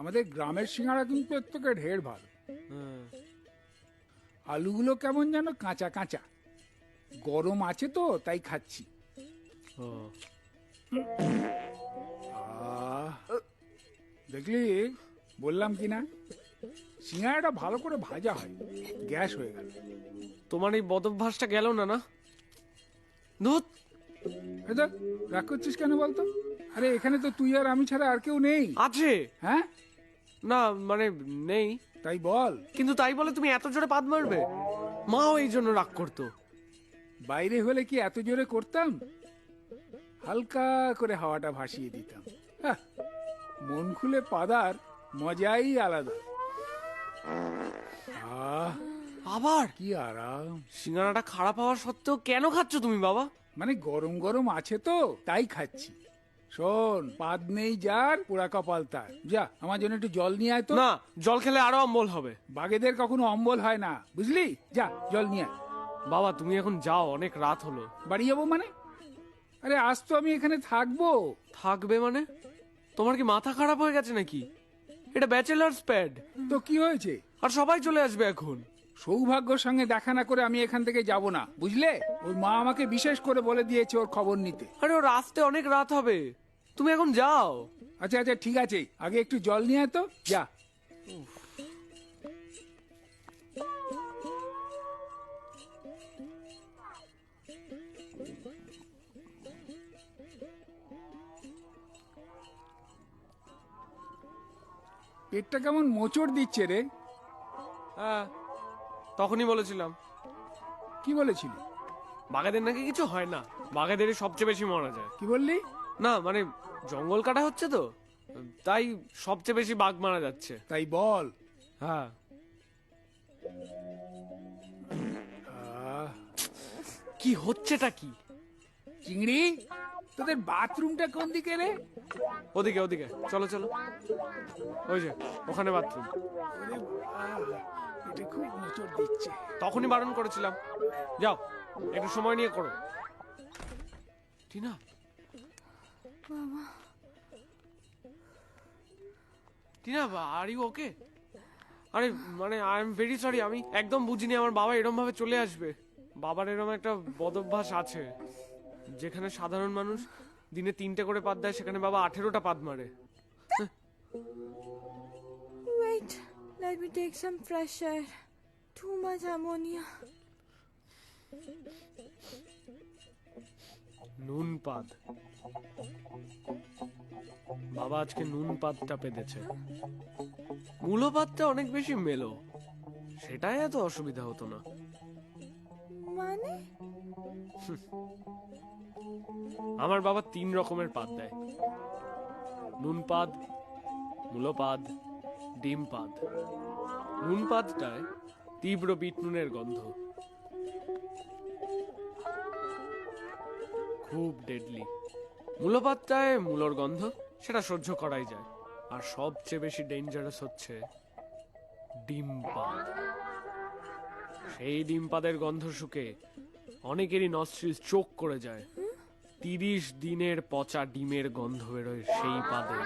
আমাদের গ্রামের সিঙ্গারা কিন্তু এর থেকে ঢের ভালো। আলুগুলো কেমন যেন কাঁচা কাঁচা, গরম আছে তো তাই খাচ্ছি। দেখলি বললাম কি না, সিঙ্গারাটা ভালো করে ভাজা হয়, গ্যাস হয়ে গেল। তোমার এই বদভ্যাসটা গেল না? না দুধ রাগ করছিস কেন বলতো? আরে এখানে তো তুই আর আমি ছাড়া আর কেউ নেই। আছে? হ্যাঁ না মানে নেই। তাই বল। কিন্তু তাই বলে তুমি এত জোরে পাদ মারবে? মাও এই জন্য রাগ করতো। বাইরে হলে কি এত জোরে করতাম? হালকা করে হাওয়াটা ভাসিয়ে দিতাম। হ্যাঁ, মন খুলে পাদার মজাই আলাদা। আবার কি আরাম। সিঙ্গারাটা খারাপ হওয়ার সত্ত্বেও কেন খাচ্ছ তুমি বাবা? মানে গরম গরম আছে তো তাই খাচ্ছি। শোন, পাদ নেই যার পোড়া কপাল তার। যা আমার জন্য একটু জল নিয়ে আয় তো। না, জল খেলে আরো অম্বল হবে। বাঘেদের কখনো অম্বল হয় না, বুঝলি? যা জল নিয়ে আয়। বাবা তুমি এখন যাও, অনেক রাত হলো। বাড়ি যাবো মানে? আরে আজ তো আমি এখানে থাকবো। থাকবে মানে? তোমার কি মাথা খারাপ হয়ে গেছে নাকি? এটা ব্যাচেলার্স প্যাড। তো কি হয়েছে? আর সবাই চলে আসবে এখন। সৌভাগ্যর সঙ্গে দেখা না করে আমি এখান থেকে যাব না, বুঝলে? ওর মা আমাকে বিশেষ করে বলে দিয়েছে ওর খবর নিতে। আরে ওর আসতে অনেক রাত হবে, তুমি এখন যাও। আচ্ছা আচ্ছা ঠিক আছে, আগে একটু জল নিয়ে আয় তো। যা। পেটটা কেমন মোচড় দিচ্ছে রে। হ্যাঁ, তখনই বলেছিলাম। কি বলেছিলি? বাঘাদের নাকি কিছু হয় না, বাঘাদেরই সবচেয়ে বেশি মারা যায়। কি বললি? না মানে জঙ্গল কাটা হচ্ছে তো, তাই সবচেয়ে বেশি বাঘ মারা যাচ্ছে। তাই বল। হ্যাঁ। কি হচ্ছেটা কি? চিংড়ি, তোদের বাথরুমটা কোন দিকে রে? ওদিকে ওদিকে, চলো চলো। ওই যে ওখানে বাথরুম। এটা খুব মোচড় দিচ্ছে। তখনই বারণ করেছিলাম, যাও একটু সময় নিয়ে করো। Tina, Tina, are you okay? আরে মানে আই এম ভেরি সরি, আমি একদম বুঝিনি আমার বাবা এরম ভাবে চলে আসবে। বাবার এরম একটা বদভ্যাস আছে, যেখানে সাধারণ মানুষ দিনে 3টে করে পাদ দেয়, সেখানে বাবা 18টা পাদ মারে। Wait, let me take some fresh air. Too much ammonia. নুন পাদ। বাবা আজকে নুন পাদটা পেতেছে। মূলো পাদটা অনেক বেশি মেলো, সেটাই এত অসুবিধা হতো না। মানে? আমার বাবা 3 রকমের পাদ দেয়, নুন পাদ, মূলো পাদ, ডিম পাদ। নুন পাদটায় তীব্র বিট নুনের গন্ধ, খুব ডেডলি। মূলো পাদটায় মূলোর গন্ধ, সেটা সহ্য করাই যায়। আর সবচেয়ে বেশি ডেঞ্জারাস হচ্ছে ডিম পাদ। সেই ডিম পাদের গন্ধ শুকে অনেকেরই নস্ট্রিল চোখ করে যায়। 30 দিনের পচা ডিমের গন্ধ বেরোয় সেই পাদে।